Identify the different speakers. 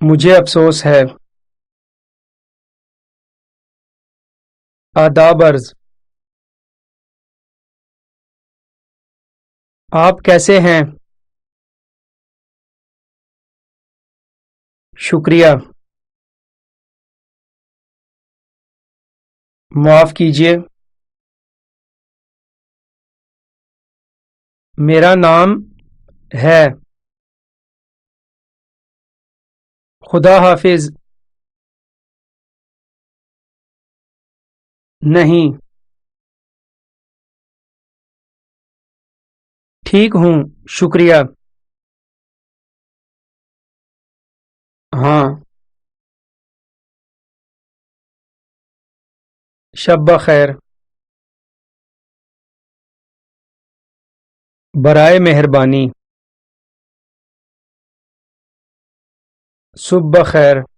Speaker 1: مجھے افسوس ہے۔ آداب عرض۔ آپ کیسے ہیں؟ شکریہ۔ معاف کیجیے۔ میرا نام ہے۔ خدا حافظ۔ نہیں۔ ٹھیک ہوں، شکریہ۔ ہاں۔ شب بخیر۔ برائے مہربانی۔ صبح بخیر۔